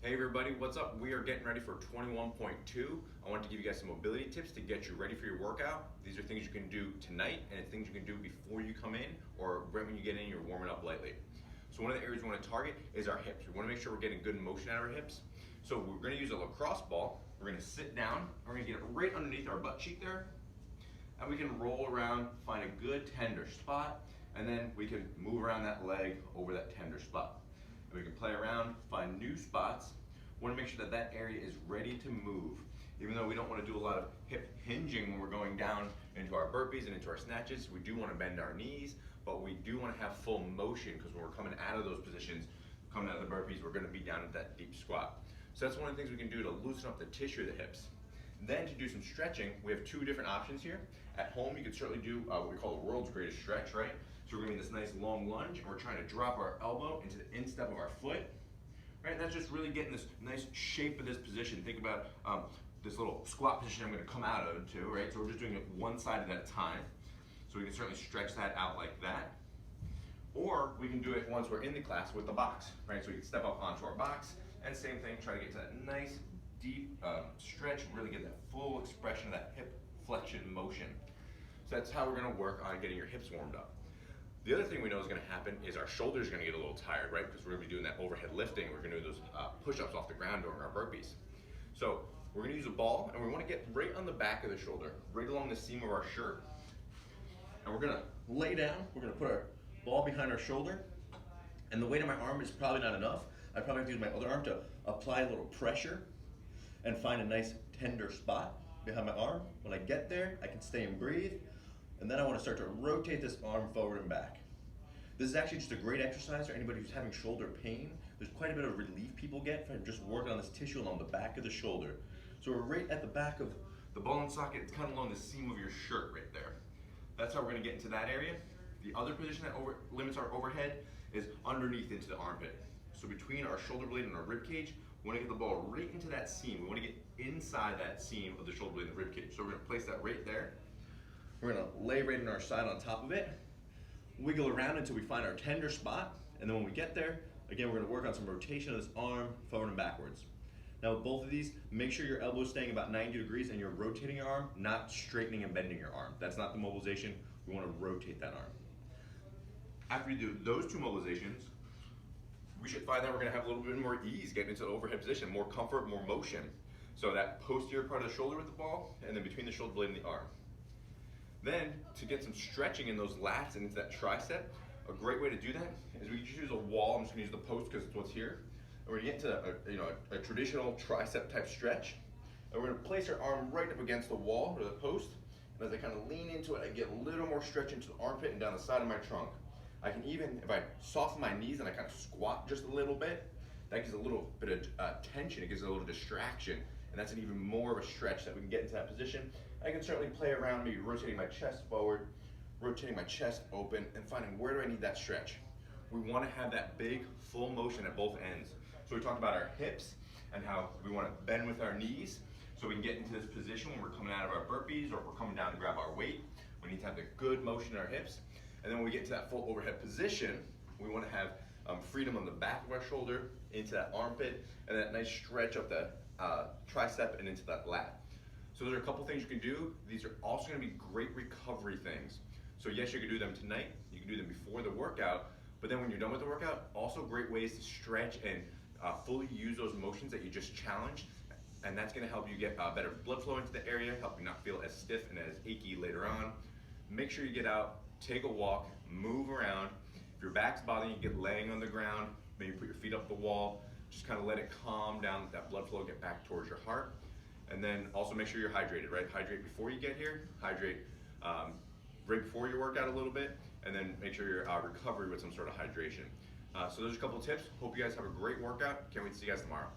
Hey everybody, what's up? We are getting ready for 21.2. I want to give you guys some mobility tips to get you ready for your workout. These are things you can do tonight and it's things you can do before you come in or right when you get in, you're warming up lightly. So one of the areas we want to target is our hips. We want to make sure we're getting good motion out of our hips. So we're going to use a lacrosse ball. We're going to sit down. We're going to get it right underneath our butt cheek there. And we can roll around, find a good tender spot, and then we can move around that leg over that tender spot. And we can play around, find new spots. We want to make sure that that area is ready to move. Even though we don't want to do a lot of hip hinging when we're going down into our burpees and into our snatches, we do want to bend our knees, but we do want to have full motion because when we're coming out of those positions, coming out of the burpees, we're going to be down at that deep squat. So that's one of the things we can do to loosen up the tissue of the hips. Then to do some stretching, we have two different options here. At home, you could certainly do what we call the world's greatest stretch, right? So we're gonna be in this nice long lunge, and we're trying to drop our elbow into the instep of our foot, right? And that's just really getting this nice shape of this position. Think about this little squat position I'm gonna come out of too, right? So we're just doing it one side at a time. So we can certainly stretch that out like that. Or we can do it once we're in the class with the box, right? So we can step up onto our box, and same thing, try to get to that nice deep stretch, really get that full expression of that hip flexion motion. So that's how we're gonna work on getting your hips warmed up. The other thing we know is gonna happen is our shoulders are gonna get a little tired, right? Because we're gonna be doing that overhead lifting. We're gonna do those push-ups off the ground during our burpees. So we're gonna use a ball and we wanna get right on the back of the shoulder, right along the seam of our shirt. And we're gonna lay down, we're gonna put our ball behind our shoulder, and the weight of my arm is probably not enough. I probably have to use my other arm to apply a little pressure and find a nice tender spot behind my arm. When I get there, I can stay and breathe, and then I want to start to rotate this arm forward and back. This is actually just a great exercise for anybody who's having shoulder pain. There's quite a bit of relief people get from just working on this tissue along the back of the shoulder. So we're right at the back of the ball and socket. It's kind of along the seam of your shirt right there. That's how we're going to get into that area. The other position that limits our overhead is underneath into the armpit. So between our shoulder blade and our rib cage, we want to get the ball right into that seam. We want to get inside that seam of the shoulder blade and the rib cage. So we're going to place that right there. We're going to lay right in our side on top of it, wiggle around until we find our tender spot, and then when we get there, again, we're going to work on some rotation of this arm forward and backwards. Now with both of these, make sure your elbow is staying about 90 degrees and you're rotating your arm, not straightening and bending your arm. That's not the mobilization. We want to rotate that arm. After we do those two mobilizations, we should find that we're gonna have a little bit more ease getting into the overhead position, more comfort, more motion. So that posterior part of the shoulder with the ball, and then between the shoulder blade and the arm. Then, to get some stretching in those lats and into that tricep, a great way to do that is we just use a wall. I'm just gonna use the post because it's what's here. And we're gonna get into a traditional tricep type stretch. And we're gonna place our arm right up against the wall or the post. And as I kind of lean into it, I get a little more stretch into the armpit and down the side of my trunk. I can even, if I soften my knees and I kind of squat just a little bit, that gives a little bit of tension, it gives a little distraction, and that's an even more of a stretch that we can get into that position. I can certainly play around, maybe rotating my chest forward, rotating my chest open, and finding where do I need that stretch. We want to have that big, full motion at both ends. So we talked about our hips and how we want to bend with our knees, so we can get into this position when we're coming out of our burpees or if we're coming down to grab our weight. We need to have the good motion in our hips. And then when we get to that full overhead position, we want to have freedom on the back of our shoulder, into that armpit, and that nice stretch up the tricep and into that lat. So those are a couple things you can do. These are also going to be great recovery things. So yes, you can do them tonight, you can do them before the workout, but then when you're done with the workout, also great ways to stretch and fully use those motions that you just challenged. And that's going to help you get better blood flow into the area, help you not feel as stiff and as achy later on. Make sure you get out, take a walk, move around. If your back's bothering you, get laying on the ground, maybe put your feet up the wall, just kind of let it calm down, let that blood flow get back towards your heart. And then also make sure you're hydrated, right? Hydrate before you get here, hydrate right before your workout a little bit, and then make sure you're recovery with some sort of hydration. So those are a couple of tips. Hope you guys have a great workout. Can't wait to see you guys tomorrow.